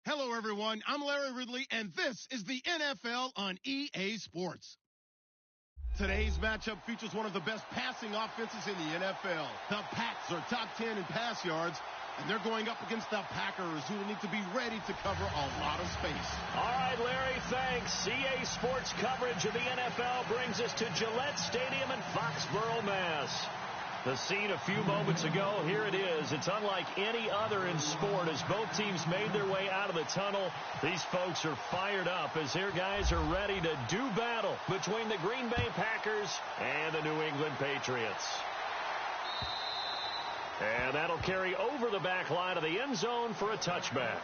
Hello, everyone. I'm Larry Ridley, and this is the NFL on EA Sports. Today's matchup features one of the best passing offenses in the NFL. The Pats are top 10 in pass yards, and they're going up against the Packers, who will need to be ready to cover a lot of space. All right, Larry, thanks. EA Sports coverage of the NFL brings us to Gillette Stadium in Foxborough, Mass. The scene a few moments ago, here it is. It's unlike any other in sport. As both teams made their way out of the tunnel, these folks are fired up as their guys are ready to do battle between the Green Bay Packers and the New England Patriots. And that'll carry over the back line of the end zone for a touchback.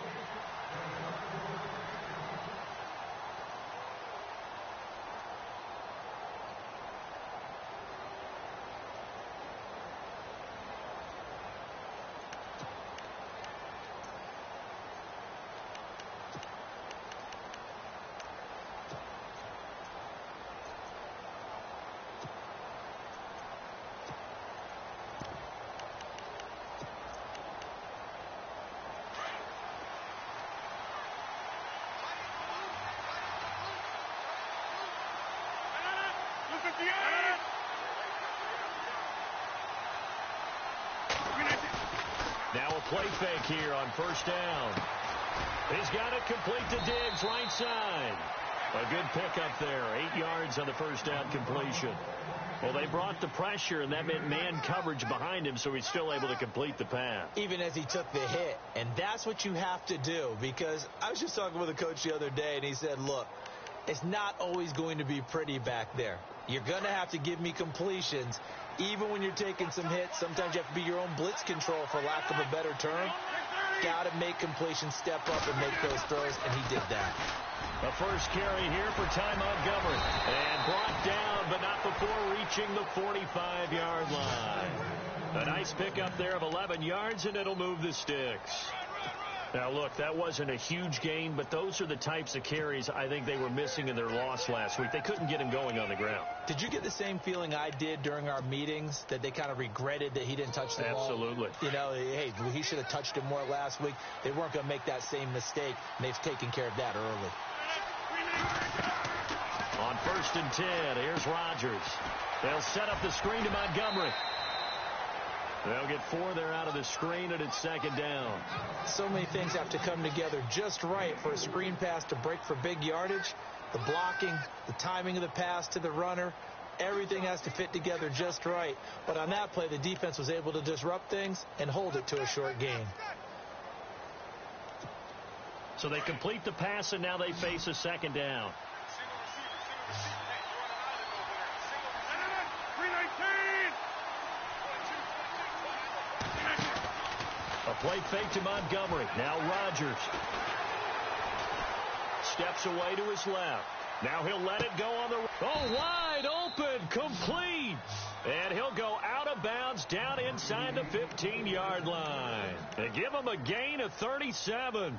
Now a play fake here on first down. He's got it complete to Diggs, right side. A good pickup there. 8 yards on the first down completion. Well, they brought the pressure, and that meant man coverage behind him, so he's still able to complete the pass. Even as he took the hit. And that's what you have to do, because I was just talking with a coach the other day, and he said, look, it's not always going to be pretty back there. You're going to have to give me completions. Even when you're taking some hits, sometimes you have to be your own blitz control, for lack of a better term. Got to make completions, step up and make those throws, and he did that. The first carry here for Ty Montgomery. And brought down, but not before reaching the 45-yard line. A nice pickup there of 11 yards, and it'll move the sticks. Now, look, that wasn't a huge gain, but those are the types of carries I think they were missing in their loss last week. They couldn't get him going on the ground. Did you get the same feeling I did during our meetings, that they kind of regretted that he didn't touch the ball? Absolutely. You know, hey, he should have touched it more last week. They weren't going to make that same mistake, and they've taken care of that early. On 1st and 10, here's Rodgers. They'll set up the screen to Montgomery. They'll get 4 there out of the screen, and it's second down. So many things have to come together just right for a screen pass to break for big yardage. The blocking, the timing of the pass to the runner, everything has to fit together just right. But on that play, the defense was able to disrupt things and hold it to a short gain. So they complete the pass, and now they face a second down. A play fake to Montgomery. Now Rodgers steps away to his left. Now he'll let it go on the... Oh, wide open, complete. And he'll go out of bounds down inside the 15-yard line. They give him a gain of 37.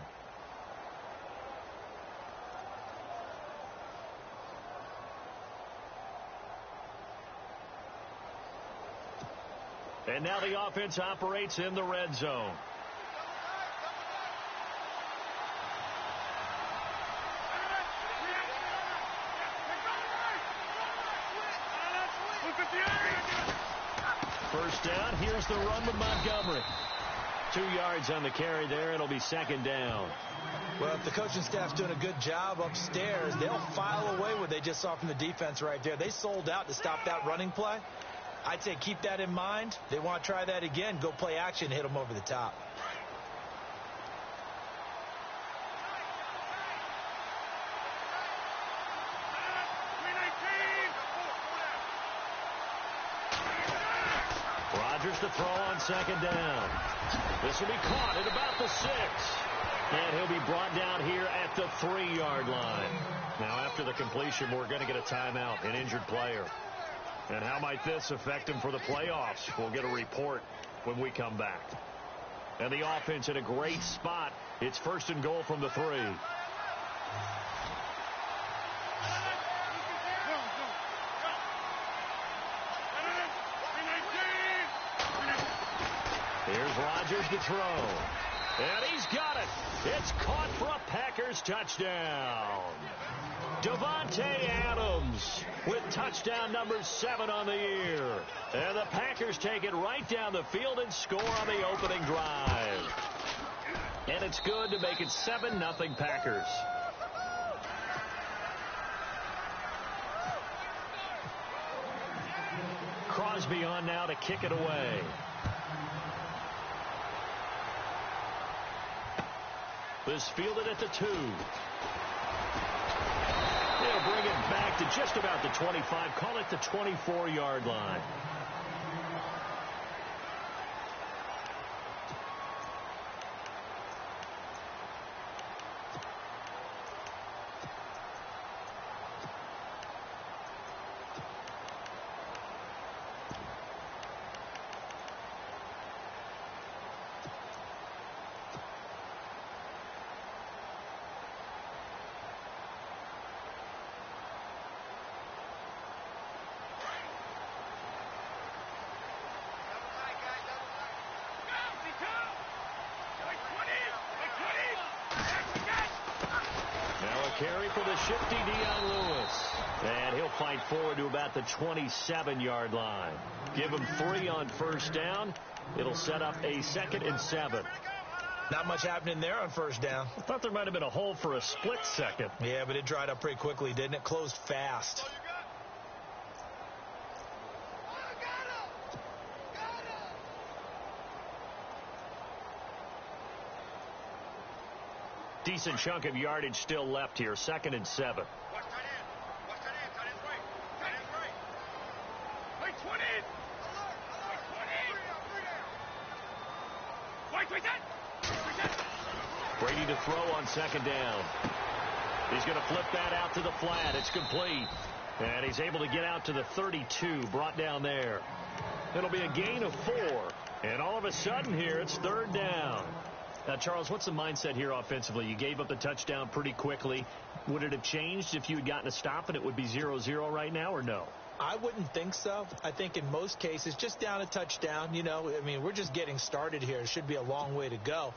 And now the offense operates in the red zone. First down, here's the run to Montgomery. 2 yards on the carry there. It'll be second down. Well, if the coaching staff's doing a good job upstairs, they'll file away what they just saw from the defense right there. They sold out to stop that running play. I'd say keep that in mind. They want to try that again. Go play action, hit them over the top. Rodgers to throw on second down. This will be caught at about the 6. And he'll be brought down here at the 3-yard line. Now, after the completion, we're going to get a timeout, an injured player. And how might this affect him for the playoffs? We'll get a report when we come back. And the offense in a great spot. It's 1st and goal from the 3. Here's Rodgers to throw. And he's got it. It's caught for a Packers touchdown. Davante Adams with touchdown number 7 on the year. And the Packers take it right down the field and score on the opening drive. And it's good to make it 7-0 Packers. Crosby on now to kick it away. This fielded at the 2. They'll bring it back to just about the 25. Call it the 24-yard line. Carry for the shifty Dion Lewis. And he'll fight forward to about the 27-yard line. Give him 3 on first down. It'll set up a 2nd and 7. Not much happening there on first down. I thought there might have been a hole for a split second. Yeah, but it dried up pretty quickly, didn't it? Closed fast. Decent chunk of yardage still left here. 2nd and 7. Brady to throw on 2nd down. He's going to flip that out to the flat. It's complete. And he's able to get out to the 32, brought down there. It'll be a gain of 4. And all of a sudden here, it's 3rd down. Now, Charles, what's the mindset here offensively? You gave up a touchdown pretty quickly. Would it have changed if you had gotten a stop and it would be 0-0 right now, or no? I wouldn't think so. I think in most cases, just down a touchdown, you know, I mean, we're just getting started here. It should be a long way to go.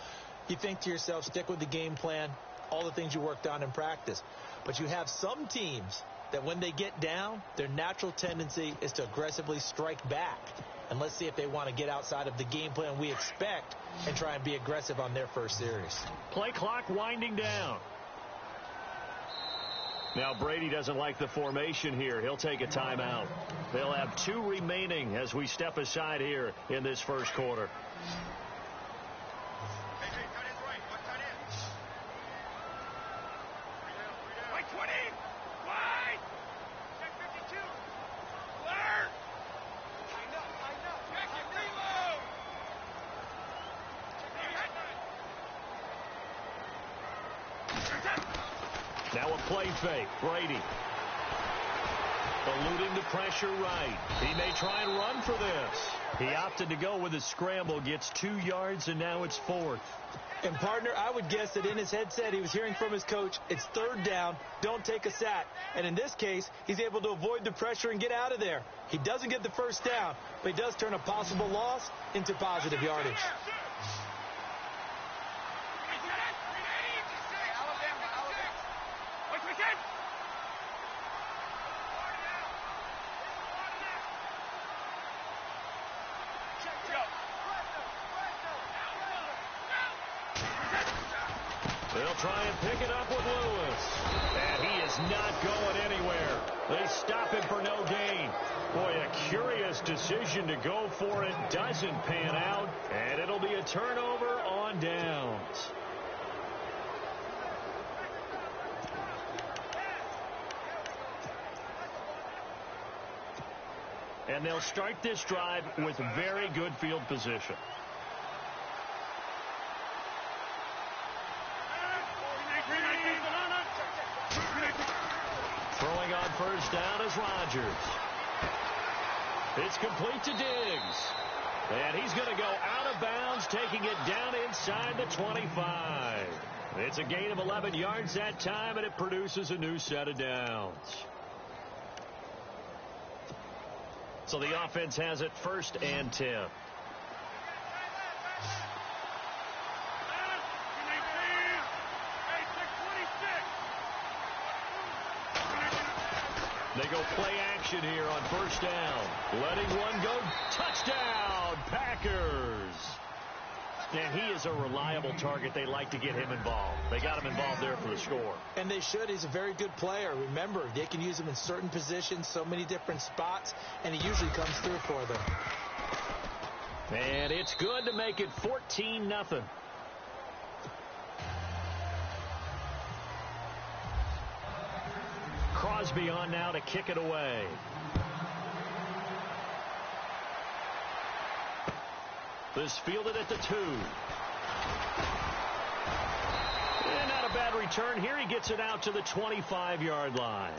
You think to yourself, stick with the game plan, all the things you worked on in practice. But you have some teams that when they get down, their natural tendency is to aggressively strike back. And let's see if they want to get outside of the game plan we expect and try and be aggressive on their first series. Play clock winding down. Now Brady doesn't like the formation here. He'll take a timeout. They'll have 2 remaining as we step aside here in this first quarter. Now a play fake. Brady eluding the pressure right. He may try and run for this. He opted to go with a scramble, gets 2 yards, and now it's 4th. And, partner, I would guess that in his headset he was hearing from his coach, it's 3rd down, don't take a sack. And in this case, he's able to avoid the pressure and get out of there. He doesn't get the first down, but he does turn a possible loss into positive yardage. They'll try and pick it up with Lewis. And he is not going anywhere. They stop him for no gain. Boy, a curious decision to go for it. Doesn't pan out. And it'll be a turnover on downs. And they'll start this drive with very good field position. Throwing on first down is Rodgers. It's complete to Diggs. And he's going to go out of bounds, taking it down inside the 25. It's a gain of 11 yards that time, and it produces a new set of downs. So the offense has it 1st and 10. They go play action here on first down. Letting one go. Touchdown, Packers. And he is a reliable target. They like to get him involved. They got him involved there for the score. And they should. He's a very good player. Remember, they can use him in certain positions, so many different spots, and he usually comes through for them. And it's good to make it 14-0. Crosby on now to kick it away. This fielded at the 2. And not a bad return here. He gets it out to the 25-yard line.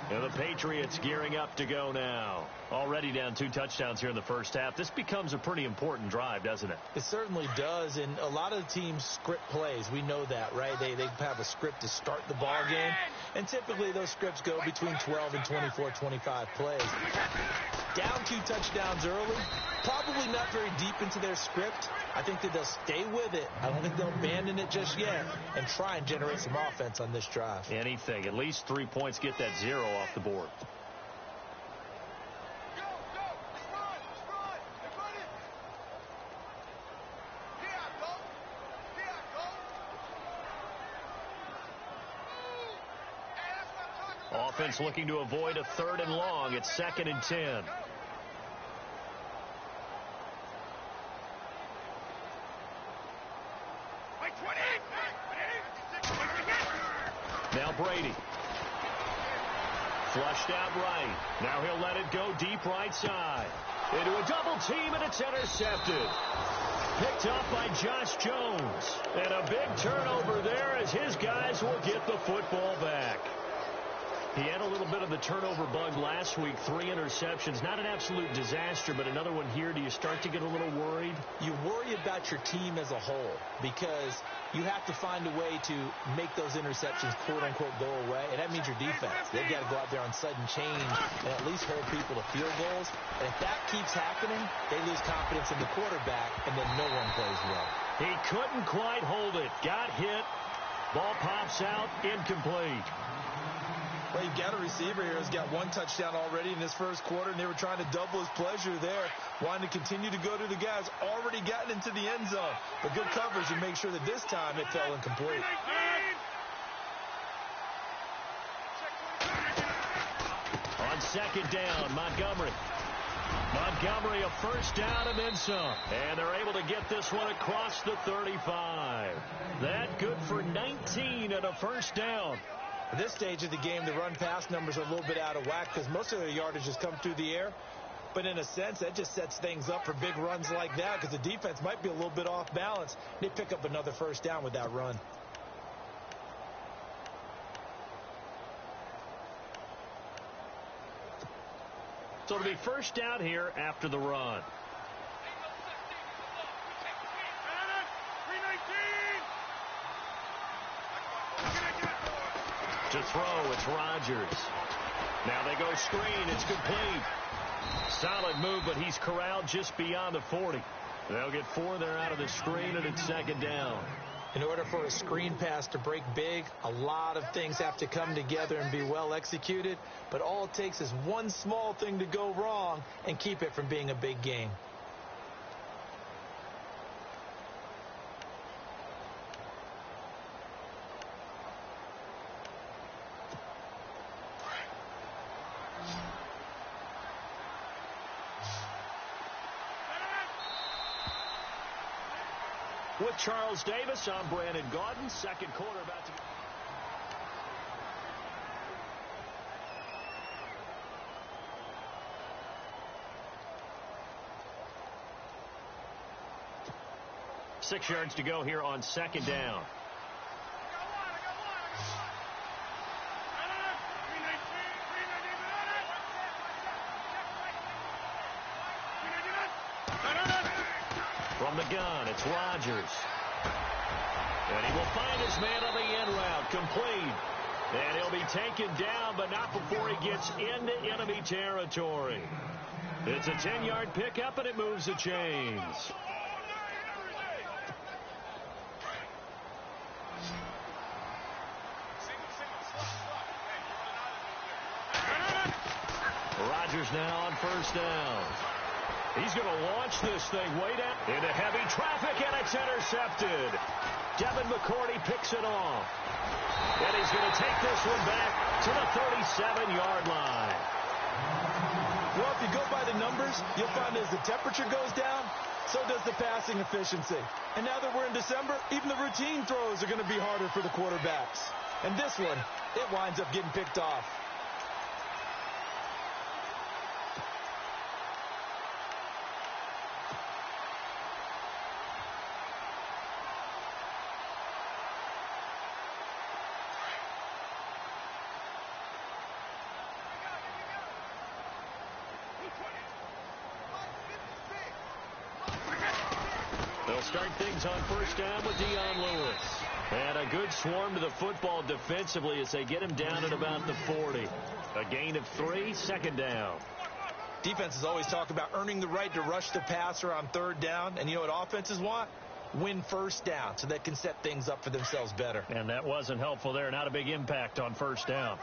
And the Patriots gearing up to go now. Already down 2 touchdowns here in the first half. This becomes a pretty important drive, doesn't it? It certainly does, and a lot of the teams script plays. We know that, right? They have a script to start the ball game, and typically those scripts go between 12 and 24, 25 plays. Down 2 touchdowns early, probably not very deep into their script. I think that they'll stay with it. I don't think they'll abandon it just yet and try and generate some offense on this drive. Anything. At least 3 points, get that 0 off the board. Offense looking to avoid a 3rd and long. It's 2nd and 10. Now Brady. Flushed out right. Now he'll let it go deep right side. Into a double team, and it's intercepted. Picked up by Josh Jones. And a big turnover there as his guys will get the football back. He had a little bit of the turnover bug last week, 3 interceptions. Not an absolute disaster, but another one here. Do you start to get a little worried? You worry about your team as a whole because you have to find a way to make those interceptions, quote-unquote, go away, and that means your defense. They've got to go out there on sudden change and at least hold people to field goals. And if that keeps happening, they lose confidence in the quarterback, and then no one plays well. He couldn't quite hold it. Got hit. Ball pops out. Incomplete. Well, you've got a receiver here who's got 1 touchdown already in this first quarter, and they were trying to double his pleasure there, wanting to continue to go to the guys already gotten into the end zone. But good coverage and make sure that this time it fell incomplete. On 2nd down, Montgomery. Montgomery a first down and then some. And they're able to get this one across the 35. That good for 19 and a first down. At this stage of the game, the run-pass numbers are a little bit out of whack because most of their yardage has come through the air. But in a sense, that just sets things up for big runs like that because the defense might be a little bit off balance. They pick up another first down with that run. So it'll be first down here after the run. To throw, it's Rodgers. Now they go screen. It's complete. Solid move, but he's corralled just beyond the 40. They'll get 4 there out of the screen, and it's 2nd down. In order for a screen pass to break big, a lot of things have to come together and be well executed. But all it takes is one small thing to go wrong and keep it from being a big game. With Charles Davis, I'm Brandon Gaudin. Second quarter about to go. Six yards to go here on 2nd down. From the gun, it's Rodgers. And he will find his man on the end route, complete. And he'll be taken down, but not before he gets into enemy territory. It's a 10-yard pickup, and it moves the chains. now on first down. He's going to launch this thing way down into heavy traffic, and it's intercepted. Devin McCourty picks it off. And he's going to take this one back to the 37-yard line. Well, if you go by the numbers, you'll find as the temperature goes down, so does the passing efficiency. And now that we're in December, even the routine throws are going to be harder for the quarterbacks. And this one, it winds up getting picked off. They'll start things on first down with Dion Lewis. And a good swarm to the football defensively as they get him down at about the 40. A gain of 3, second down. Defenses always talk about earning the right to rush the passer on third down. And you know what offenses want? Win first down so they can set things up for themselves better. And that wasn't helpful there. Not a big impact on first down.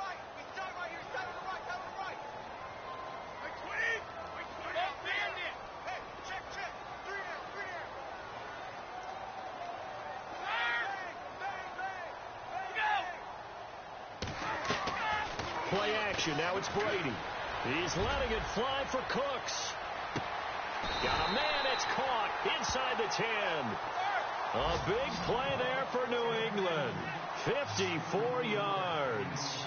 Play action. Now it's Brady. He's letting it fly for Cooks. Got a man. It's caught inside the 10. A big play there for New England. 54 yards.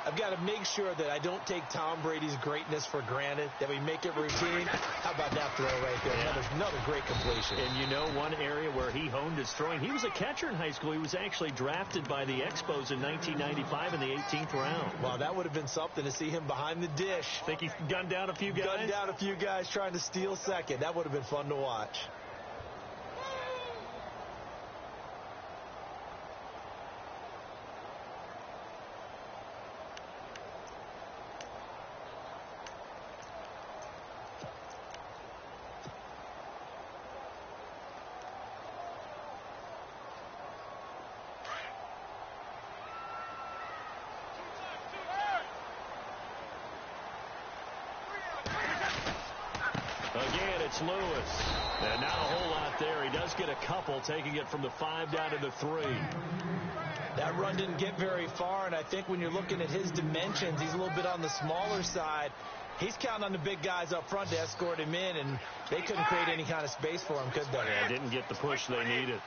I've got to make sure that I don't take Tom Brady's greatness for granted, that we make it routine. How about that throw right there? Yeah. Another great completion. And you know one area where he honed his throwing, he was a catcher in high school. He was actually drafted by the Expos in 1995 in the 18th round. Wow, that would have been something to see him behind the dish. Think he's gunned down a few guys? Gunned down a few guys trying to steal second. That would have been fun to watch. Again, it's Lewis. And not a whole lot there. He does get a couple, taking it from the 5 down to the 3. That run didn't get very far, and I think when you're looking at his dimensions, he's a little bit on the smaller side. He's counting on the big guys up front to escort him in, and they couldn't create any kind of space for him, could they? Yeah, didn't get the push they needed.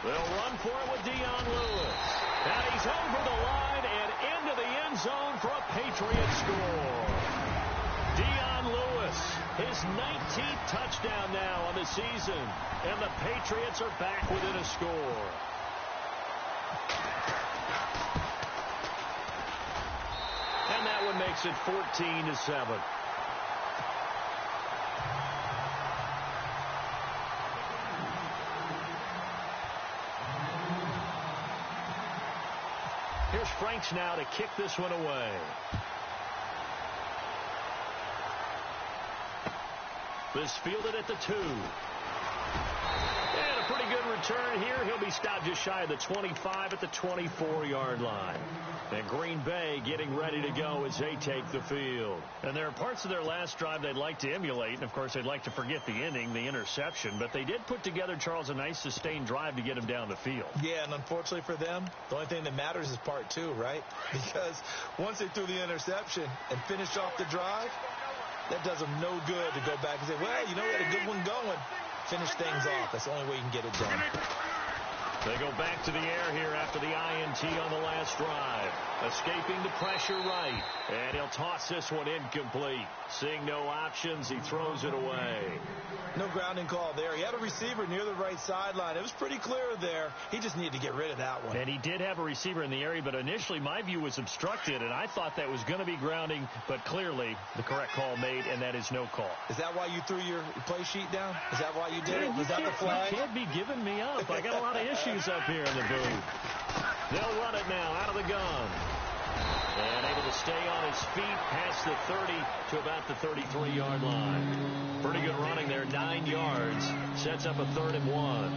They'll run for it with Dion Lewis. And he's over the line and into the end zone for a Patriot score. Dion Lewis, his 19th touchdown now on the season. And the Patriots are back within a score. And that one makes it 14-7. Here's Franks now to kick this one away. This fielded at the 2. And a pretty good return here. He'll be stopped just shy of the 25 at the 24-yard line. And Green Bay getting ready to go as they take the field. And there are parts of their last drive they'd like to emulate. And, of course, they'd like to forget the ending, the interception. But they did put together, Charles, a nice sustained drive to get him down the field. Yeah, and unfortunately for them, the only thing that matters is part 2, right? Because once they threw the interception and finished off the drive, that does them no good to go back and say, well, you know, we had a good one going. Finish things off. That's the only way you can get it done. They go back to the air here after the INT on the last drive. Escaping the pressure right. And he'll toss this one incomplete. Seeing no options, he throws it away. No grounding call there. He had a receiver near the right sideline. It was pretty clear there. He just needed to get rid of that one. And he did have a receiver in the area, but initially my view was obstructed, and I thought that was going to be grounding, but clearly the correct call made, and that is no call. Is that why you threw your play sheet down? Is that why you did it? Was that the flag? You can't be giving me up. I got a lot of issues up here in the booth. They'll run it now out of the gun. And able to stay on his feet past the 30 to about the 33-yard line. Pretty good running there, 9 yards. Sets up a 3rd and 1.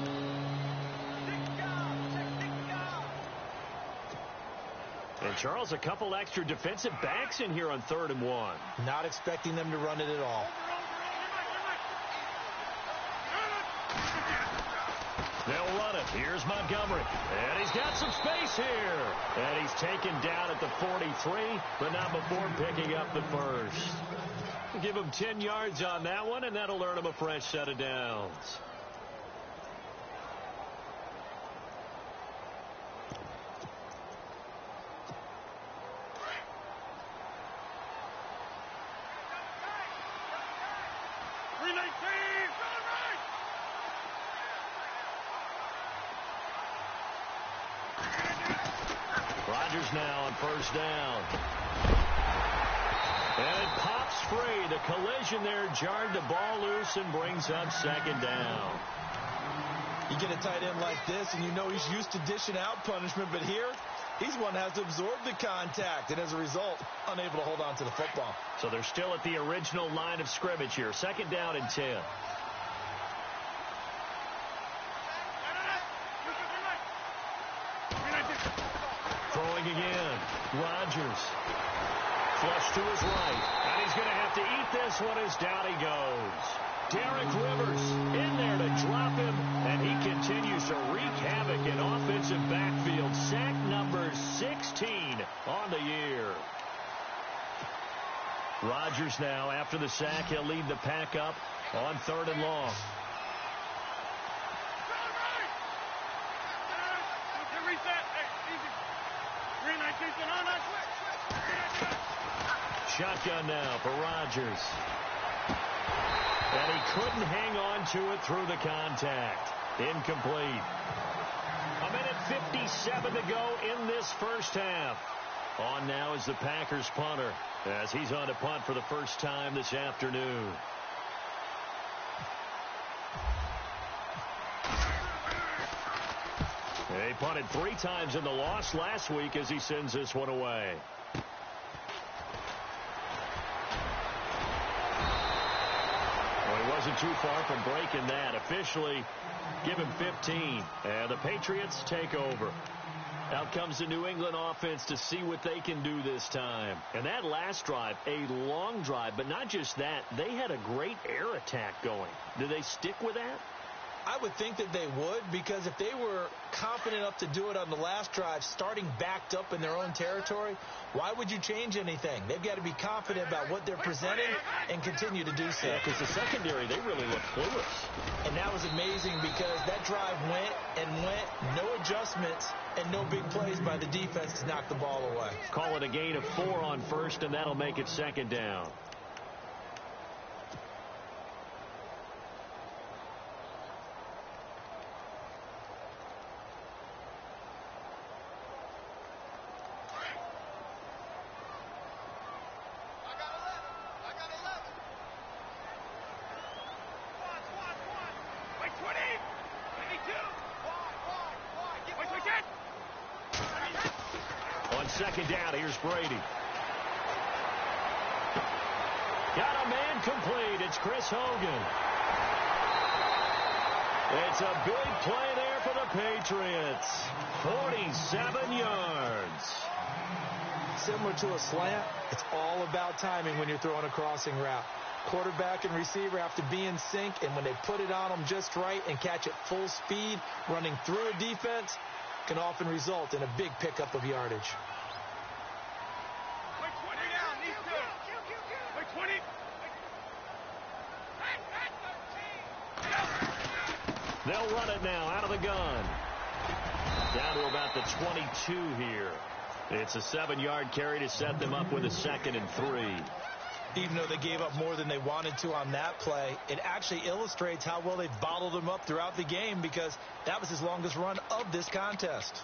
And, Charles, a couple extra defensive backs in here on 3rd and 1. Not expecting them to run it at all. They'll run it. Here's Montgomery. And he's got some space here. And he's taken down at the 43, but not before picking up the first. Give him 10 yards on that one, and that'll earn him a fresh set of downs. Rodgers now on 1st down. And it pops free. The collision there jarred the ball loose and brings up 2nd down. You get a tight end like this, and you know he's used to dishing out punishment, but here, he's one that has to absorb the contact, and as a result, unable to hold on to the football. So they're still at the original line of scrimmage here. 2nd down and 10. Throwing again. Rodgers. Flush to his right. And he's going to have to eat this one as down he goes. Derek Rivers in there to drop him. And he continues to wreak havoc in offensive backfield. Sack number 16 on the year. Rodgers now, after the sack, he'll lead the pack up on 3rd and long. Shotgun now for Rodgers. And he couldn't hang on to it through the contact. Incomplete. 1:57 to go in this first half. On now is the Packers punter, as he's on to punt for the first time this afternoon. He punted 3 times in the loss last week as he sends this one away. Well, he wasn't too far from breaking that. Officially, give him 15. And the Patriots take over. Out comes the New England offense to see what they can do this time. And that last drive, a long drive, but not just that. They had a great air attack going. Did they stick with that? I would think that they would, because if they were confident enough to do it on the last drive, starting backed up in their own territory, why would you change anything? They've got to be confident about what they're presenting and continue to do so. Yeah, because the secondary, they really look clueless. And that was amazing because that drive went and went, no adjustments, and no big plays by the defense to knock the ball away. Call it a gain of 4 on 1st, and that'll make it 2nd down. On 2nd down, here's Brady. Got a man complete. It's Chris Hogan. It's a big play there for the Patriots. 47 yards. Similar to a slant, it's all about timing when you're throwing a crossing route. Quarterback and receiver have to be in sync, and when they put it on them just right and catch it full speed, running through a defense can often result in a big pickup of yardage. They'll run it now out of the gun. Down to about the 22 here. It's a 7-yard carry to set them up with a 2nd and 3. Even though they gave up more than they wanted to on that play, it actually illustrates how well they bottled them up throughout the game, because that was his longest run of this contest.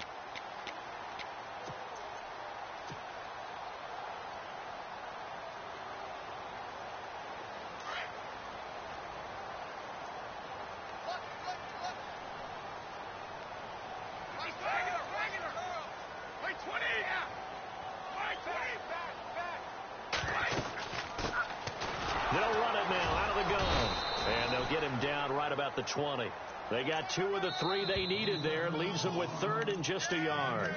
They'll run it now out of the gun. And they'll get him down right about the 20. They got 2 of the 3 they needed there. It leaves them with 3rd and just a yard.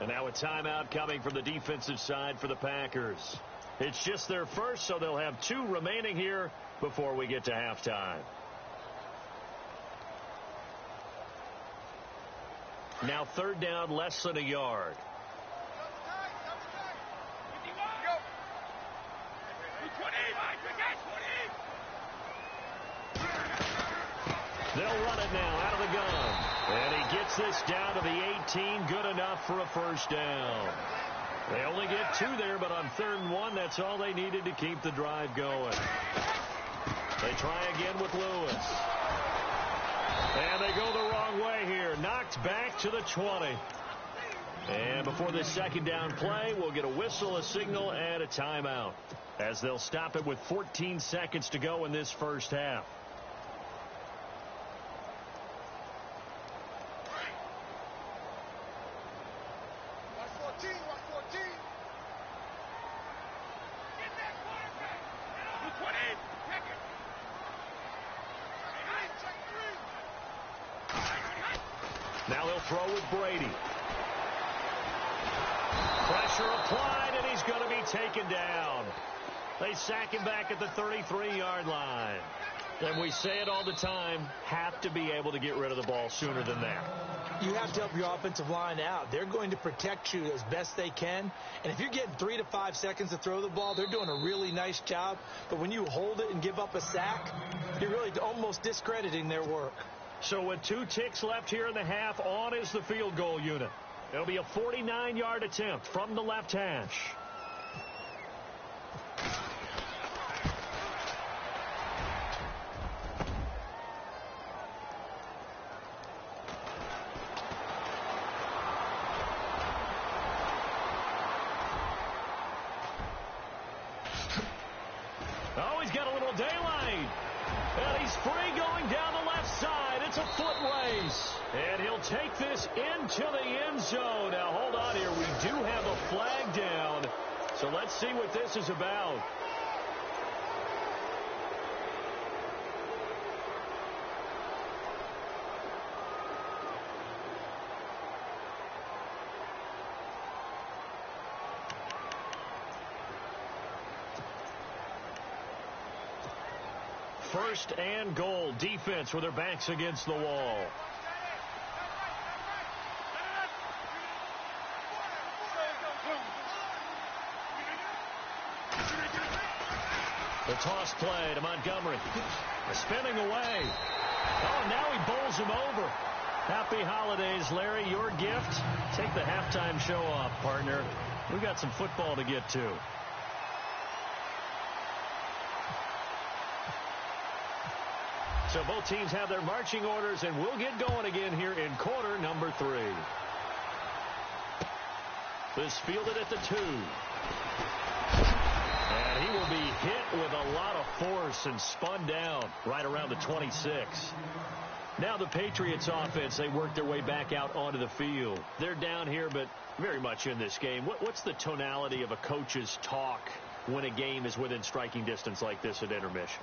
And now a timeout coming from the defensive side for the Packers. It's just their first, so they'll have 2 remaining here before we get to halftime. Now 3rd down, less than a yard. They'll run it now out of the gun. And he gets this down to the 18. Good enough for a first down. They only get 2 there, but on 3rd and 1, that's all they needed to keep the drive going. They try again with Lewis. And they go the wrong way here. Knocked back to the 20. And before this 2nd down play, we'll get a whistle, a signal, and a timeout, as they'll stop it with 14 seconds to go in this first half. Now they'll throw with Brady. Pressure applied, and he's going to be taken down. They sack him back at the 33-yard line. And we say it all the time, have to be able to get rid of the ball sooner than that. You have to help your offensive line out. They're going to protect you as best they can. And if you're getting 3 to 5 seconds to throw the ball, they're doing a really nice job. But when you hold it and give up a sack, you're really almost discrediting their work. So with 2 ticks left here in the half, on is the field goal unit. It'll be a 49-yard attempt from the left hash. Oh, he's got a little daylight. And he's free going down the left side. It's a foot race. And he'll take this into the end zone. Now, hold on here. We do have a flag down. So let's see what this is about. First and goal. Defense with their backs against the wall. The toss play to Montgomery. Spinning away. Oh, now he bowls him over. Happy holidays, Larry. Your gift? Take the halftime show off, partner. We've got some football to get to. So both teams have their marching orders, and we'll get going again here in quarter number 3. This fielded at the 2. And he will be hit with a lot of force and spun down right around the 26. Now the Patriots offense, they work their way back out onto the field. They're down here, but very much in this game. What's the tonality of a coach's talk when a game is within striking distance like this at intermission?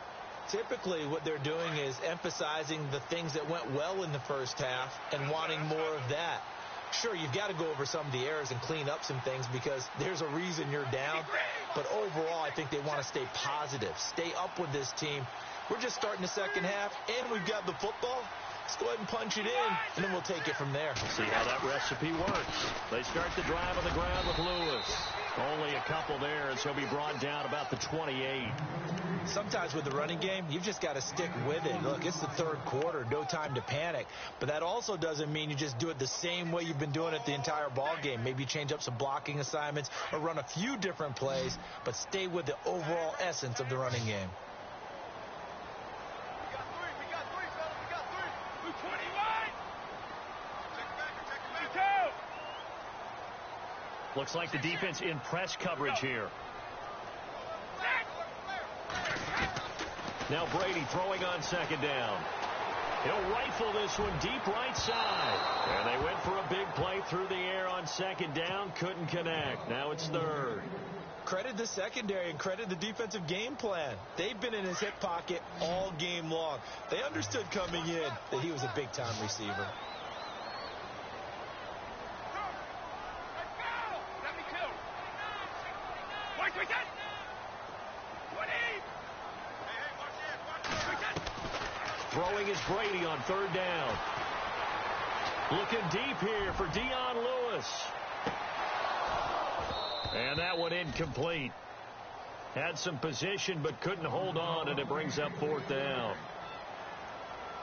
Typically, what they're doing is emphasizing the things that went well in the first half and wanting more of that. Sure, you've got to go over some of the errors and clean up some things because there's a reason you're down. But overall, I think they want to stay positive, stay up with this team. We're just starting the second half, and we've got the football. Let's go ahead and punch it in, and then we'll take it from there. See how that recipe works. They start the drive on the ground with Lewis. Only a couple there, and so he'll be brought down about the 28. Sometimes with the running game, you've just got to stick with it. Look, it's the third quarter, no time to panic. But that also doesn't mean you just do it the same way you've been doing it the entire ball game. Maybe change up some blocking assignments or run a few different plays, but stay with the overall essence of the running game. Looks like the defense in press coverage here. Now Brady throwing on second down. He'll rifle this one deep right side. And they went for a big play through the air on second down. Couldn't connect. Now it's third. Credit the secondary and credit the defensive game plan. They've been in his hip pocket all game long. They understood coming in that he was a big-time receiver. Throwing is Brady on third down. Looking deep here for Dion Lewis. And that one incomplete. Had some position but couldn't hold on, and it brings up fourth down.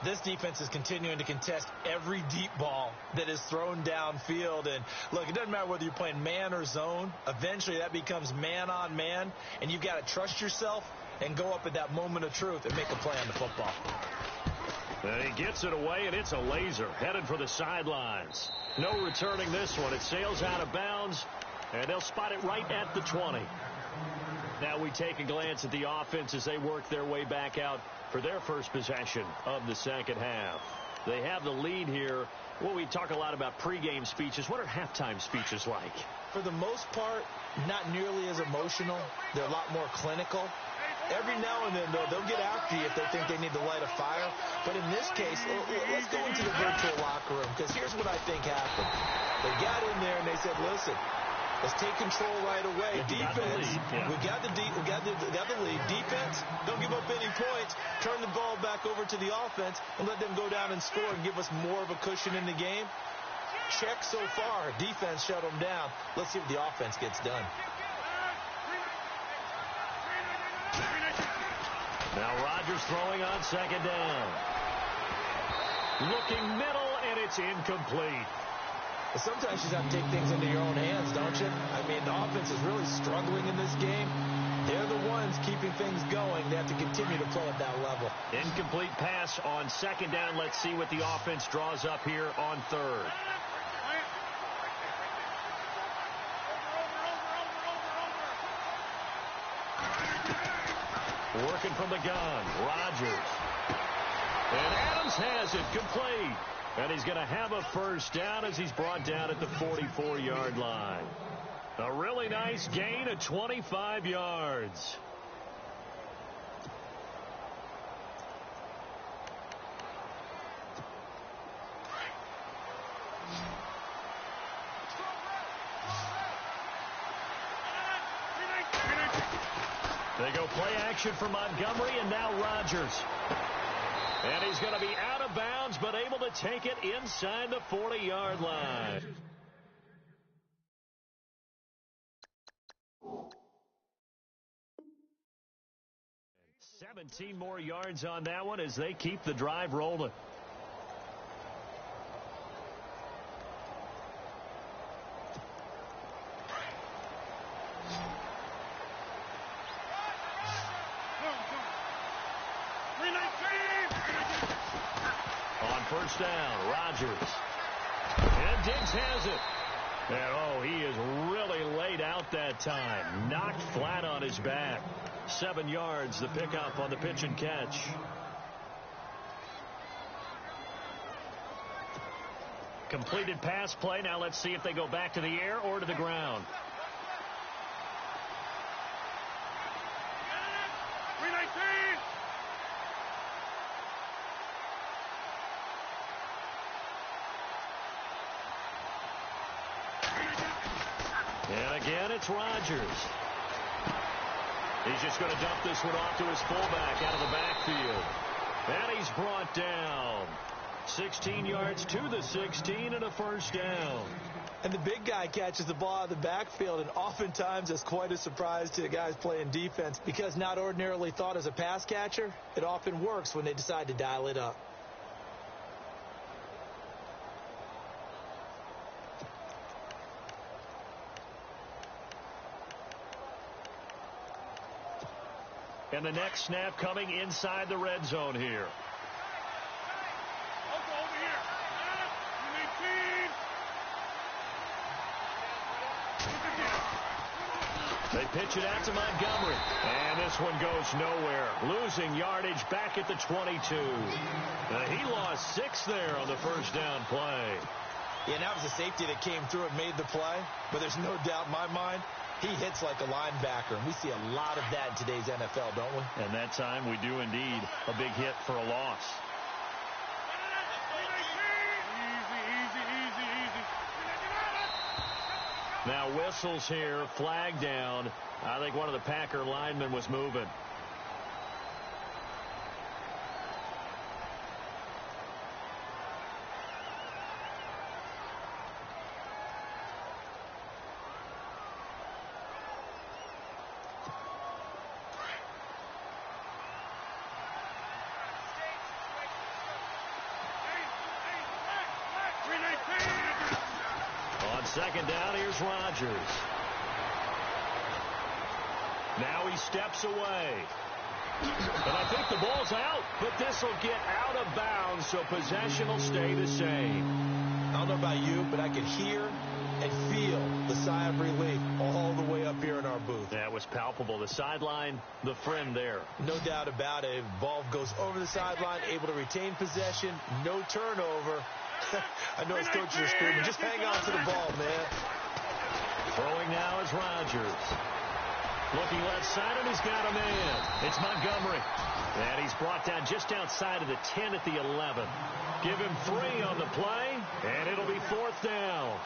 This defense is continuing to contest every deep ball that is thrown downfield. And, look, it doesn't matter whether you're playing man or zone. Eventually, that becomes man on man, and you've got to trust yourself and go up at that moment of truth and make a play on the football. And he gets it away, and it's a laser headed for the sidelines. No returning this one. It sails out of bounds, and they'll spot it right at the 20. Now we take a glance at the offense as they work their way back out for their first possession of the second half. They have the lead here. Well, we talk a lot about pregame speeches. What are halftime speeches like? For the most part, not nearly as emotional. They're a lot more clinical. Every now and then, though, they'll get after you if they think they need to light a fire. But in this case, let's go into the virtual locker room, because here's what I think happened. They got in there and they said, listen, let's take control right away. Defense, we got the lead. Defense, don't give up any points. Turn the ball back over to the offense and let them go down and score and give us more of a cushion in the game. Check so far. Defense shut them down. Let's see what the offense gets done. Now Rodgers throwing on second down. Looking middle, and it's incomplete. Sometimes you just have to take things into your own hands, don't you? I mean, the offense is really struggling in this game. They're the ones keeping things going. They have to continue to play at that level. Incomplete pass on second down. Let's see what the offense draws up here on third. Working from the gun, Rodgers. And Adams has it complete. And he's going to have a first down as he's brought down at the 44-yard line. A really nice gain of 25 yards. They go play action for Montgomery, and now Rodgers. And he's going to be out of bounds, but able to take it inside the 40-yard line. And 17 more yards on that one as they keep the drive rolling. On first down, Rodgers. And Diggs has it. And, he is really laid out that time. Knocked flat on his back. 7 yards, the pickup on the pitch and catch. Completed pass play. Now let's see if they go back to the air or to the ground. And again, it's Rodgers. He's just going to dump this one off to his fullback out of the backfield. And he's brought down. 16 yards to the 16 and a first down. And the big guy catches the ball out of the backfield, and oftentimes it's quite a surprise to the guys playing defense because not ordinarily thought as a pass catcher, it often works when they decide to dial it up. And the next snap coming inside the red zone here. They pitch it out to Montgomery. And this one goes nowhere. Losing yardage back at the 22. He lost 6 there on the first down play. Yeah, and that was a safety that came through and made the play. But there's no doubt in my mind, he hits like a linebacker. And we see a lot of that in today's NFL, don't we? And that time we do indeed a big hit for a loss. Now whistles here, flag down. I think one of the Packer linemen was moving. Second down, here's Rodgers. Now he steps away. And I think the ball's out, but this will get out of bounds, so possession will stay the same. I don't know about you, but I can hear and feel the sigh of relief all the way up here in our booth. That was palpable. The sideline, the friend there. No doubt about it. Ball goes over the sideline, able to retain possession, no turnover. I know his coaches are screaming, just hang on to the ball, man. Throwing now is Rodgers. Looking left side, and he's got a man. It's Montgomery. And he's brought down just outside of the 10 at the 11. Give him 3 on the play, and it'll be 4th down.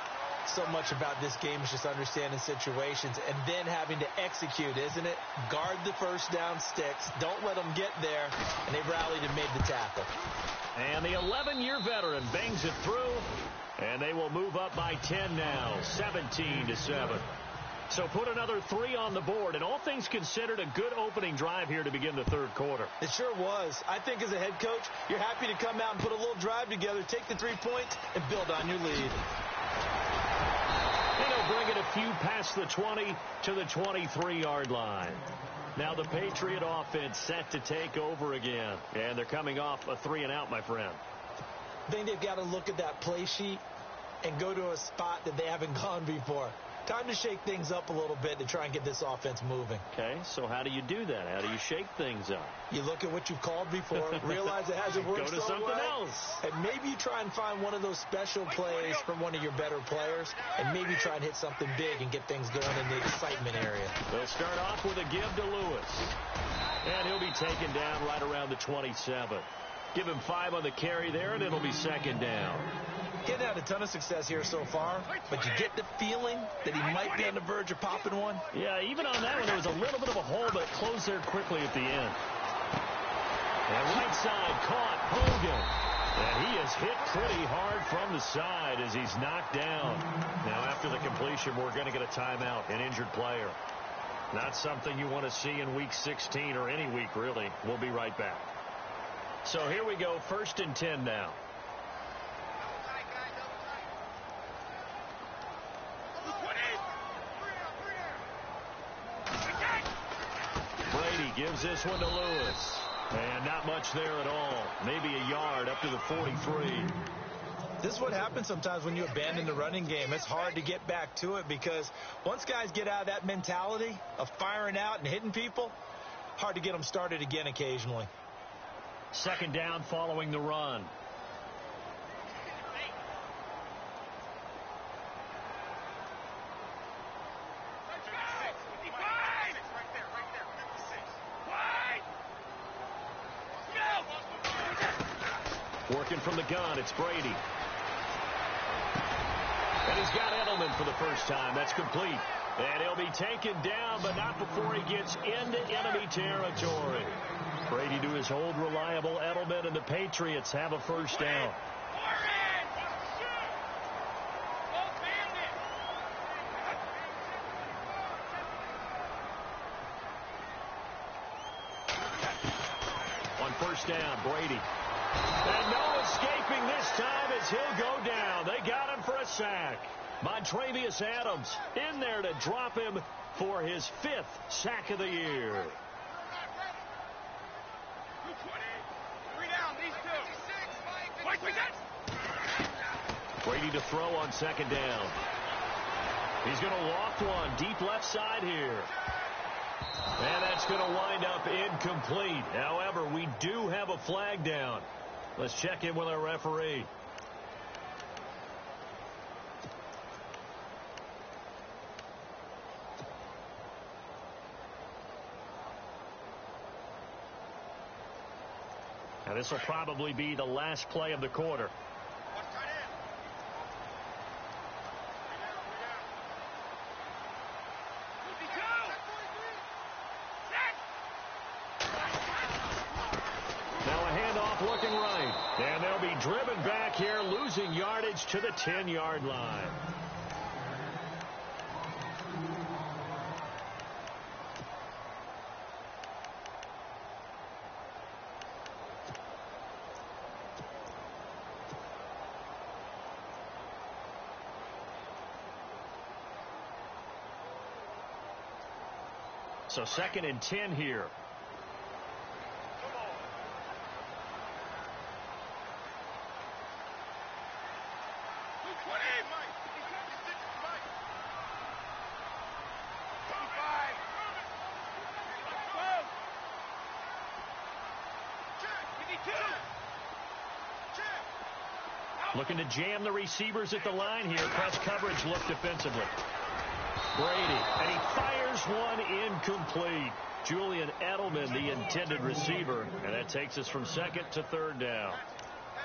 So much about this game is just understanding situations and then having to execute, isn't it? Guard the first down sticks. Don't let them get there. And they rallied and made the tackle. And the 11-year veteran bangs it through. And they will move up by 10 now, 17-7. So put another 3 on the board. And all things considered, a good opening drive here to begin the third quarter. It sure was. I think as a head coach, you're happy to come out and put a little drive together, take the 3 points, and build on your lead. And he'll bring it a few past the 20 to the 23-yard line. Now the Patriot offense set to take over again. And they're coming off a 3-and-out, my friend. I think they've got to look at that play sheet and go to a spot that they haven't gone before. Time to shake things up a little bit to try and get this offense moving. Okay, so how do you do that? How do you shake things up? You look at what you've called before, realize it hasn't worked so well. Go to something else. And maybe you try and find one of those special plays from one of your better players, and maybe try and hit something big and get things going in the excitement area. They'll start off with a give to Lewis. And he'll be taken down right around the 27. Give him 5 on the carry there, and it'll be 2nd down. Getting had a ton of success here so far, but you get the feeling that he might be on the verge of popping one. Yeah, even on that one, there was a little bit of a hole, but it closed there quickly at the end. And right side caught Hogan. And he is hit pretty hard from the side as he's knocked down. Now, after the completion, we're going to get a timeout, an injured player. Not something you want to see in Week 16 or any week, really. We'll be right back. So here we go, 1st and 10 now. Brady gives this one to Lewis. And not much there at all. Maybe a yard up to the 43. This is what happens sometimes when you abandon the running game. It's hard to get back to it because once guys get out of that mentality of firing out and hitting people, hard to get them started again occasionally. 2nd down following the run. Working from the gun, it's Brady. And he's got Edelman for the first time. That's complete. And he'll be taken down, but not before he gets into enemy territory. Brady to his old reliable Edelman, and the Patriots have a 1st down. On 1st down, Brady. And no escaping this time as he'll go down. They got him for a sack. Montravius Adams in there to drop him for his 5th sack of the year. Brady to throw on 2nd down. He's going to loft one deep left side here. And that's going to wind up incomplete. However, we do have a flag down. Let's check in with our referee. Now, this will probably be the last play of the quarter. Looking right, and they'll be driven back here, losing yardage to the 10-yard line. So 2nd and 10 here. Looking to jam the receivers at the line here. Press coverage look defensively. Brady, and he fires one incomplete. Julian Edelman, the intended receiver, and that takes us from 2nd to 3rd down.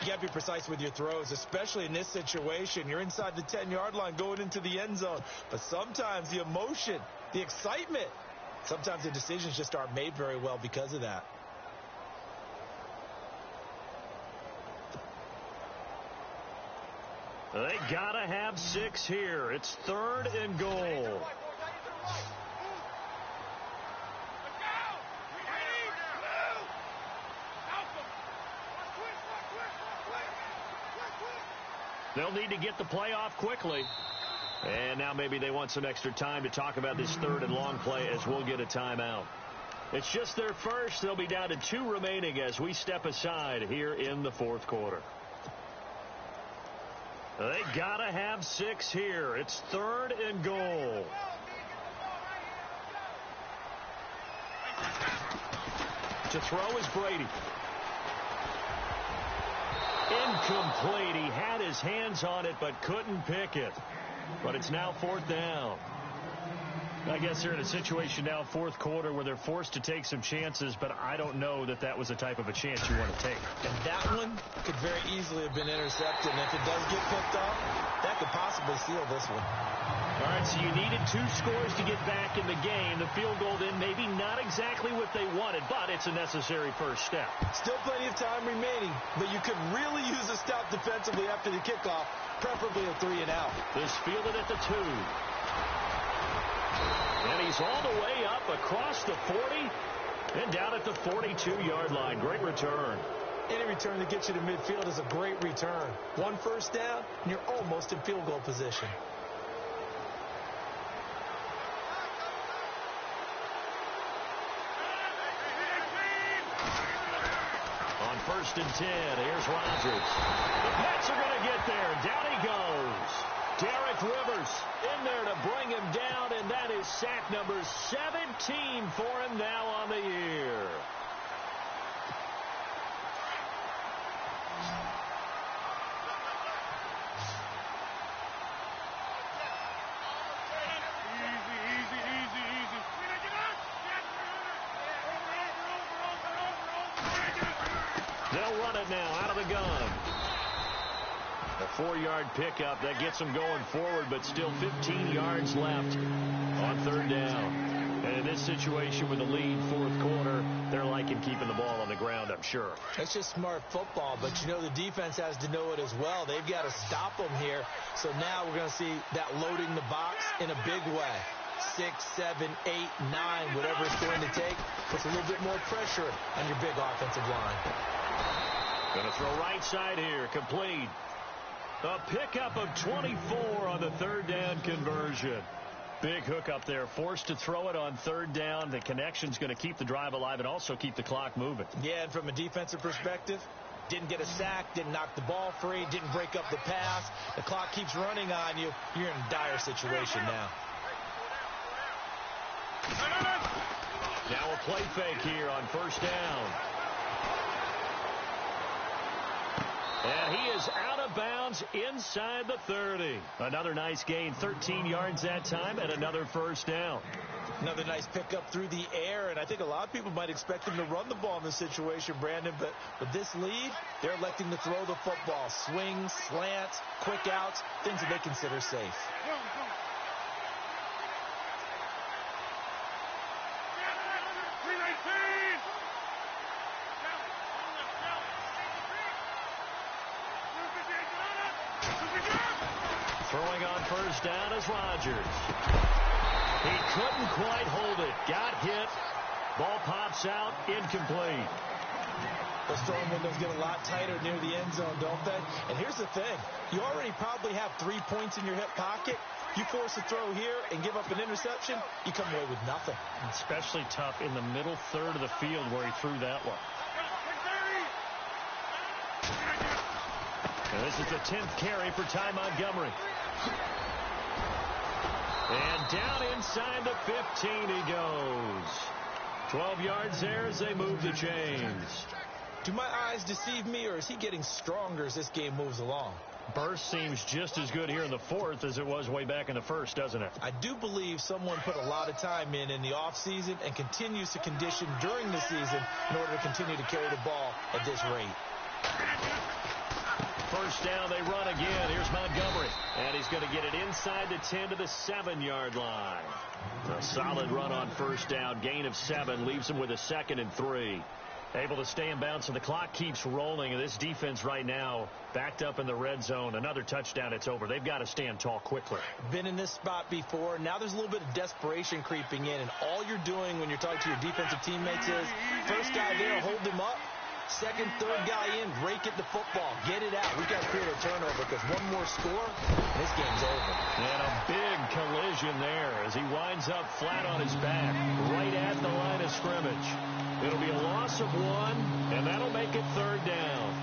You got to be precise with your throws, especially in this situation. You're inside the 10-yard line going into the end zone. But sometimes the emotion, the excitement, sometimes the decisions just aren't made very well because of that. They gotta have 6 here. It's 3rd and goal. They'll need to get the play off quickly. And now maybe they want some extra time to talk about this 3rd and long play as we'll get a timeout. It's just their first. They'll be down to 2 remaining as we step aside here in the 4th quarter. They gotta have 6 here. It's 3rd and goal. To throw is Brady. Incomplete. He had his hands on it but couldn't pick it. But it's now 4th down. I guess they're in a situation now, 4th quarter, where they're forced to take some chances, but I don't know that that was the type of a chance you want to take. And that one could very easily have been intercepted. And if it does get picked off, that could possibly seal this one. All right, so you needed 2 scores to get back in the game. The field goal then maybe not exactly what they wanted, but it's a necessary first step. Still plenty of time remaining, but you could really use a stop defensively after the kickoff, preferably a 3 and out. This fielded at the 2. And he's all the way up across the 40 and down at the 42-yard line. Great return. Any return that gets you to midfield is a great return. 1 first down, and you're almost in field goal position. On 1st and 10, here's Rodgers. The Pats are going to get there. Down he goes. Derek Rivers in there to bring him down, and that is sack number 17 for him now on the year. They'll run it now out of the gun. A 4-yard pickup that gets them going forward, but still 15 yards left on 3rd down. And in this situation with the lead, 4th quarter, they're liking keeping the ball on the ground, I'm sure. That's just smart football, but you know the defense has to know it as well. They've got to stop them here. So now we're going to see that loading the box in a big way. 6, 7, 8, 9, whatever it's going to take, puts a little bit more pressure on your big offensive line. Going to throw right side here, complete. A pickup of 24 on the 3rd down conversion. Big hook up there, forced to throw it on 3rd down. The connection's going to keep the drive alive and also keep the clock moving. Yeah, and from a defensive perspective, didn't get a sack, didn't knock the ball free, didn't break up the pass. The clock keeps running on you. You're in a dire situation now. Now a play fake here on 1st down. And he is out of bounds inside the 30. Another nice gain, 13 yards that time, and another 1st down. Another nice pickup through the air, and I think a lot of people might expect him to run the ball in this situation, Brandon, but with this lead, they're electing to throw the football. Swings, slants, quick outs, things that they consider safe. Throwing on 1st down is Rodgers. He couldn't quite hold it. Got hit. Ball pops out. Incomplete. Those throwing windows get a lot tighter near the end zone, don't they? And here's the thing. You already probably have 3 points in your hip pocket. You force a throw here and give up an interception, you come away with nothing. Especially tough in the middle third of the field where he threw that one. And this is the 10th carry for Ty Montgomery. And down inside the 15 he goes. 12 yards there as they move the chains. Do my eyes deceive me, or is he getting stronger as this game moves along? Burst seems just as good here in the fourth as it was way back in the first, doesn't it? I do believe someone put a lot of time in the offseason and continues to condition during the season in order to continue to carry the ball at this rate. First down, they run again. Here's Montgomery. And he's going to get it inside the 10 to the 7-yard line. A solid run on first down. Gain of 7 leaves him with a 2nd and 3. Able to stay in bounds, so the clock keeps rolling. And this defense right now backed up in the red zone. Another touchdown, it's over. They've got to stand tall quickly. Been in this spot before. Now there's a little bit of desperation creeping in. And all you're doing when you're talking to your defensive teammates is, first guy there, hold him up. Second, third guy in, rake it to football. Get it out. We've got to create a turnover because one more score, this game's over. And a big collision there as he winds up flat on his back right at the line of scrimmage. It'll be a loss of 1, and that'll make it 3rd down.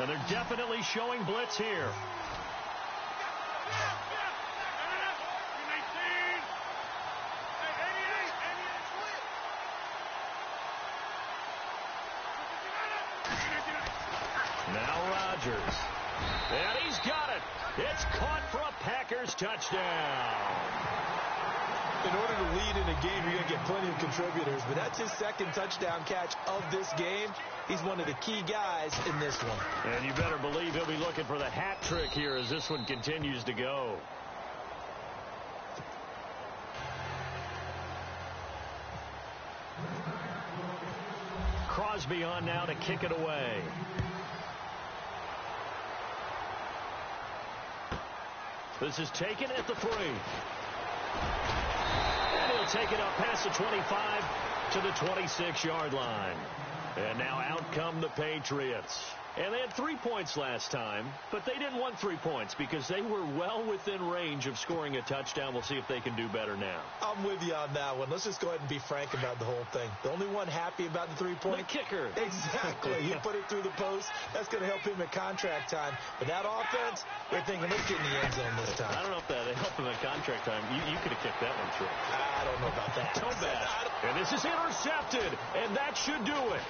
And they're definitely showing blitz here. Now Rodgers. And he's got it. It's caught for a Packers touchdown. In order to lead in a game, you're going to get plenty of contributors, but that's his 2nd touchdown catch of this game. He's one of the key guys in this one. And you better believe he'll be looking for the hat trick here as this one continues to go. Crosby on now to kick it away. This is taken at the 3. And he'll take it up past the 25 to the 26-yard line. And now out come the Patriots. And they had 3 points last time, but they didn't want 3 points because they were well within range of scoring a touchdown. We'll see if they can do better now. I'm with you on that one. Let's just go ahead and be frank about the whole thing. The only one happy about the 3-point? The kicker. Exactly. He put it through the post. That's going to help him at contract time. But that offense, they're thinking, let's get in the end zone this time. I don't know if that helped him at contract time. You could have kicked that one through. I don't know about that. Too bad. And this is intercepted, and that should do it.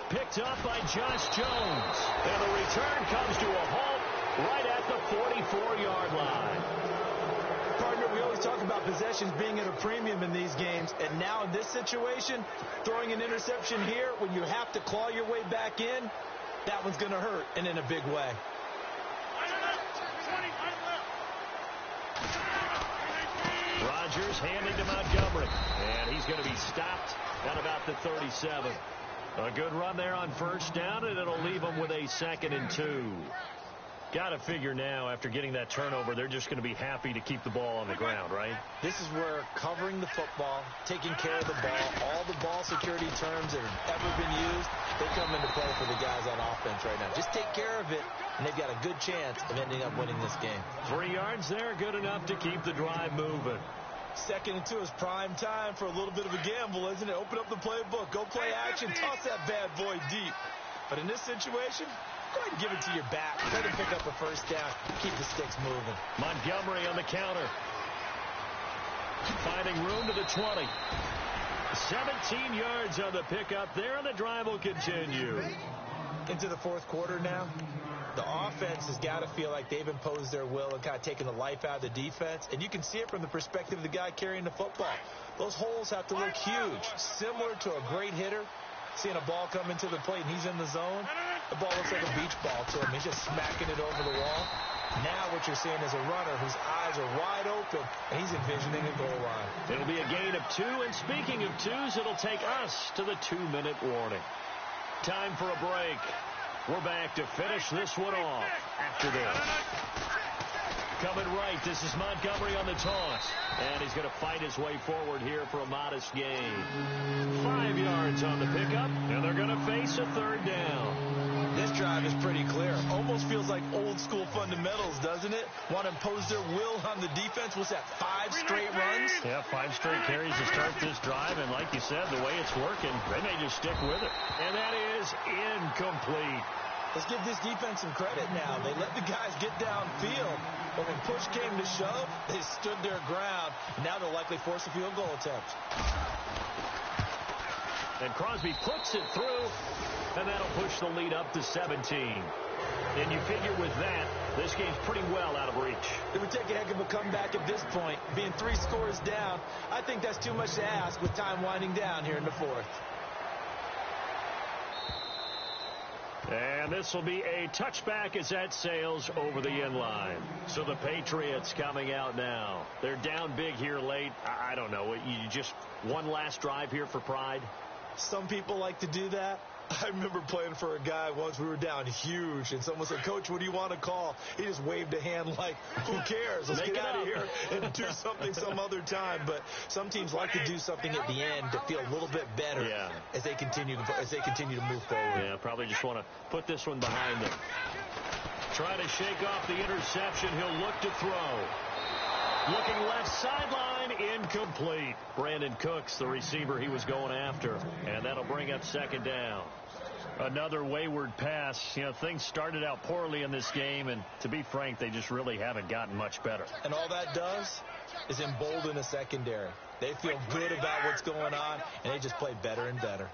Picked up by Josh Jones. And the return comes to a halt right at the 44-yard line. Partner, we always talk about possessions being at a premium in these games. And now in this situation, throwing an interception here when you have to claw your way back in, that one's going to hurt, and in a big way. Rodgers handing to Montgomery. And he's going to be stopped at about the 37. A good run there on first down, and it'll leave them with a 2nd and 2. Got to figure now, after getting that turnover, they're just going to be happy to keep the ball on the ground, right? This is where covering the football, taking care of the ball, all the ball security terms that have ever been used, they come into play for the guys on offense right now. Just take care of it, and they've got a good chance of ending up winning this game. 3 yards there, good enough to keep the drive moving. 2nd and 2 is prime time for a little bit of a gamble, isn't it? Open up the playbook, go play action, toss that bad boy deep. But in this situation, go ahead and give it to your back. Try to pick up a first down, keep the sticks moving. Montgomery on the counter. Finding room to the 20. 17 yards on the pickup there, and the drive will continue. Into the 4th quarter now. The offense has got to feel like they've imposed their will and kind of taken the life out of the defense. And you can see it from the perspective of the guy carrying the football. Those holes have to look huge. Similar to a great hitter, seeing a ball come into the plate and he's in the zone. The ball looks like a beach ball to him. He's just smacking it over the wall. Now what you're seeing is a runner whose eyes are wide open, and he's envisioning a goal line. It'll be a gain of 2, and speaking of 2s, it'll take us to the 2-minute warning. Time for a break. We're back to finish this one off after this. Coming right, this is Montgomery on the toss. And he's going to fight his way forward here for a modest gain. 5 yards on the pickup, and they're going to face a third down. This drive is pretty clear. Almost feels like old school fundamentals, doesn't it? Want to impose their will on the defense. What's that, 5 straight runs? Yeah, 5 straight carries to start this drive. And like you said, the way it's working, they may just stick with it. And that is incomplete. Let's give this defense some credit now. They let the guys get downfield. But when push came to shove, they stood their ground. Now they'll likely force a field goal attempt. And Crosby puts it through, and that'll push the lead up to 17. And you figure with that, this game's pretty well out of reach. It would take a heck of a comeback at this point. Being 3 scores down, I think that's too much to ask with time winding down here in the fourth. And this will be a touchback as that sails over the end line. So the Patriots coming out now. They're down big here late. I don't know. You just one last drive here for pride? Some people like to do that. I remember playing for a guy once. We were down huge, and someone said, "Coach, what do you want to call?" He just waved a hand like, "Who cares? Let's get out of here and do something some other time." But some teams like to do something at the end to feel a little bit better as they continue to move forward. Yeah, probably just want to put this one behind them. Try to shake off the interception. He'll look to throw. Looking left sideline, incomplete. Brandon Cooks, the receiver he was going after. And that'll bring up second down. Another wayward pass. You know, things started out poorly in this game, and to be frank, they just really haven't gotten much better. And all that does is embolden the secondary. They feel good about what's going on, and they just play better and better.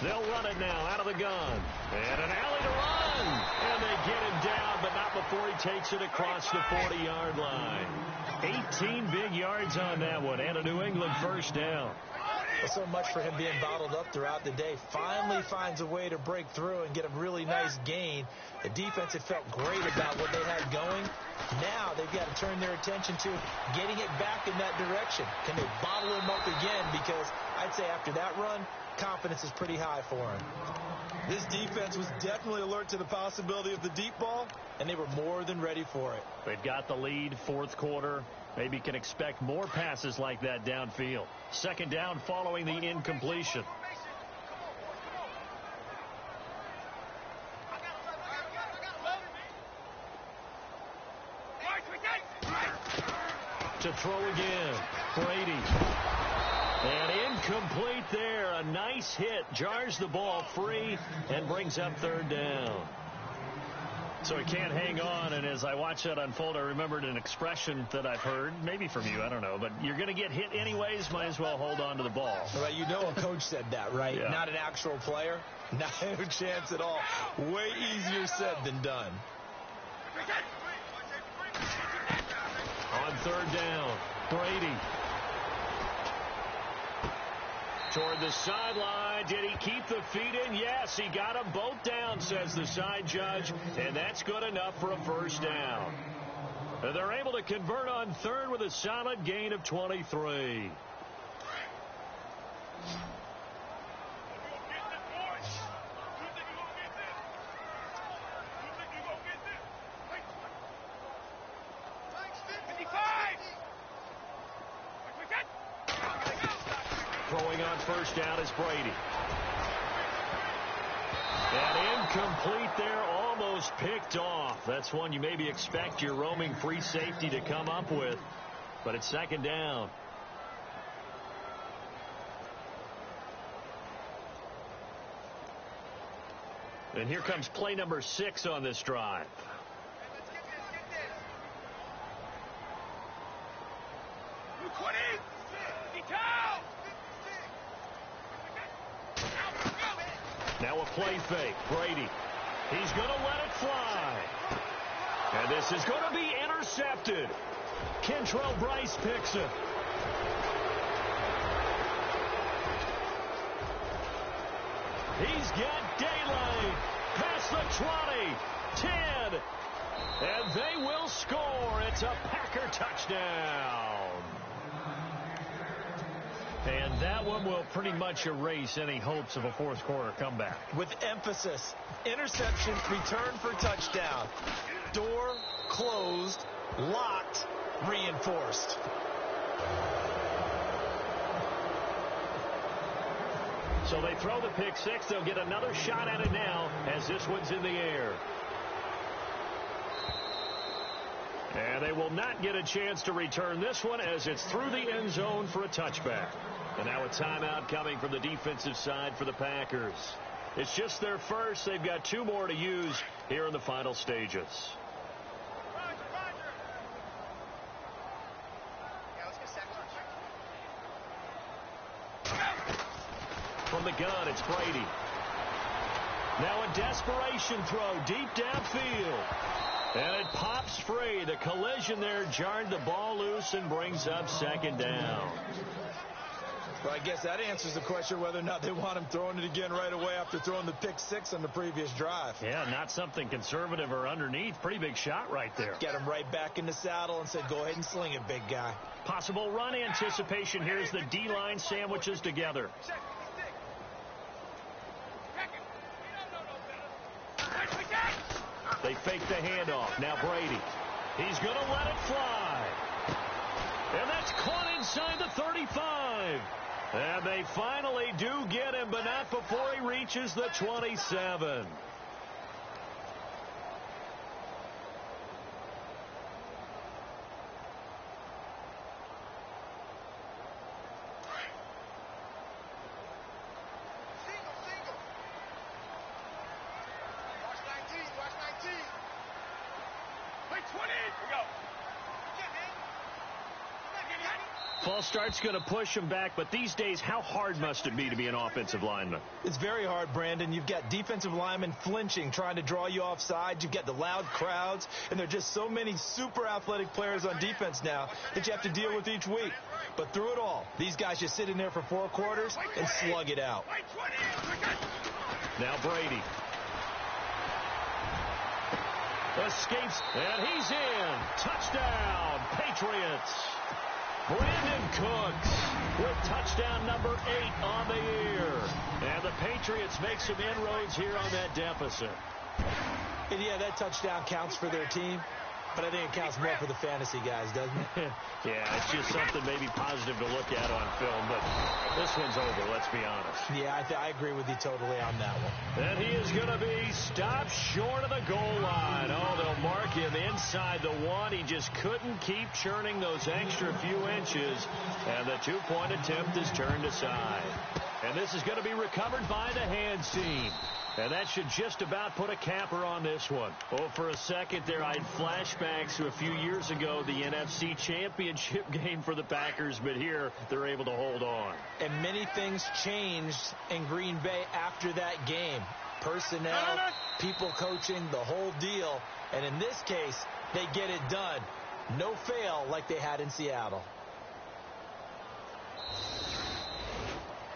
They'll run it now out of the gun. And an alley to run. And they get him down, but not before he takes it across the 40-yard line. 18 big yards on that one, and a New England first down. Well, so much for him being bottled up throughout the day. Finally finds a way to break through and get a really nice gain. The defense had felt great about what they had going. Now they've got to turn their attention to getting it back in that direction. Can they bottle him up again? Because I'd say after that run, confidence is pretty high for him. This defense was definitely alert to the possibility of the deep ball, and they were more than ready for it. They've got the lead, fourth quarter. Maybe can expect more passes like that downfield. Second down following the incompletion. To throw again, Brady. And incomplete there. A nice hit. Jars the ball free and brings up third down. So he can't hang on, and as I watch that unfold, I remembered an expression that I've heard, maybe from you, I don't know, but you're going to get hit anyways, might as well hold on to the ball. Right, you know a coach said that, right? Yeah. Not an actual player. Not a chance at all. Way easier said than done. On third down, Brady. Toward the sideline. Did he keep the feet in? Yes, he got them both down, says the side judge, and that's good enough for a first down. And they're able to convert on third with a solid gain of 23. Throwing on first down is Brady. And incomplete there, almost picked off. That's one you maybe expect your roaming free safety to come up with, but it's second down. And here comes play number 6 on this drive. Now a play fake. Brady. He's going to let it fly. And this is going to be intercepted. Kentrell Bryce picks it. He's got daylight. Past the 20. 10. And they will score. It's a Packer touchdown. And that one will pretty much erase any hopes of a fourth quarter comeback. With emphasis, interception, return for touchdown. Door closed, locked, reinforced. So they throw the pick six. They'll get another shot at it now as this one's in the air. And they will not get a chance to return this one as it's through the end zone for a touchback. And now a timeout coming from the defensive side for the Packers. It's just their first. They've got 2 more to use here in the final stages. From the gun, it's Brady. Now a desperation throw deep downfield. And it pops free. The collision there jarred the ball loose and brings up second down. Well, I guess that answers the question whether or not they want him throwing it again right away after throwing the pick six on the previous drive. Yeah, not something conservative or underneath. Pretty big shot right there. Get him right back in the saddle and said, go ahead and sling it, big guy. Possible run anticipation here as the D-line sandwiches together. They fake the handoff. Now Brady. He's going to let it fly. And that's caught inside the 35. And they finally do get him, but not before he reaches the 27. False start's going to push him back, but these days, how hard must it be to be an offensive lineman? It's very hard, Brandon. You've got defensive linemen flinching, trying to draw you off sides. You've got the loud crowds, and there are just so many super athletic players on defense now that you have to deal with each week. But through it all, these guys just sit in there for 4 quarters and slug it out. Now Brady. Escapes, and he's in. Touchdown, Patriots. Brandon Cooks with touchdown number 8 on the year. And the Patriots make some inroads here on that deficit. And yeah, that touchdown counts for their team, but I think it counts more for the fantasy guys, doesn't it? Yeah, it's just something maybe positive to look at on film, but this one's over, let's be honest. Yeah, I agree with you totally on that one. And he is going to be stopped short of the goal line. Oh, they'll mark him inside the 1. He just couldn't keep churning those extra few inches, and the 2-point attempt is turned aside. And this is going to be recovered by the hands team. And that should just about put a capper on this one. Oh, for a second there, I had flashbacks to a few years ago, the NFC Championship game for the Packers, but here they're able to hold on. And many things changed in Green Bay after that game. Personnel, people coaching, the whole deal. And in this case, they get it done. No fail like they had in Seattle.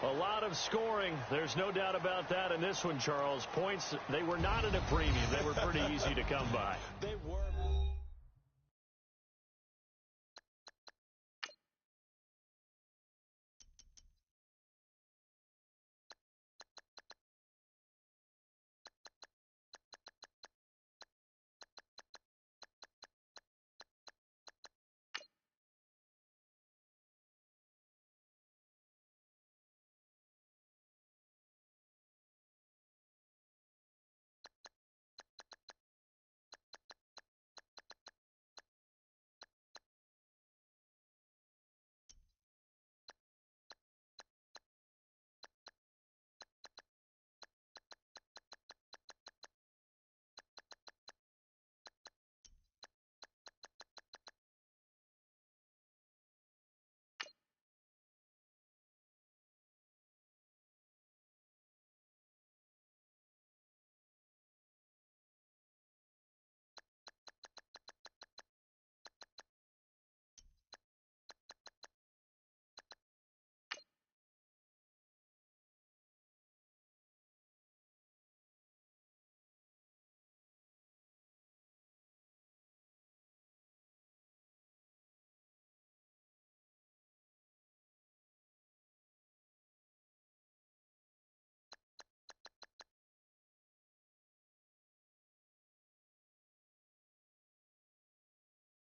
A lot of scoring. There's no doubt about that in this one, Charles. Points, they were not at a premium. They were pretty easy to come by. They were.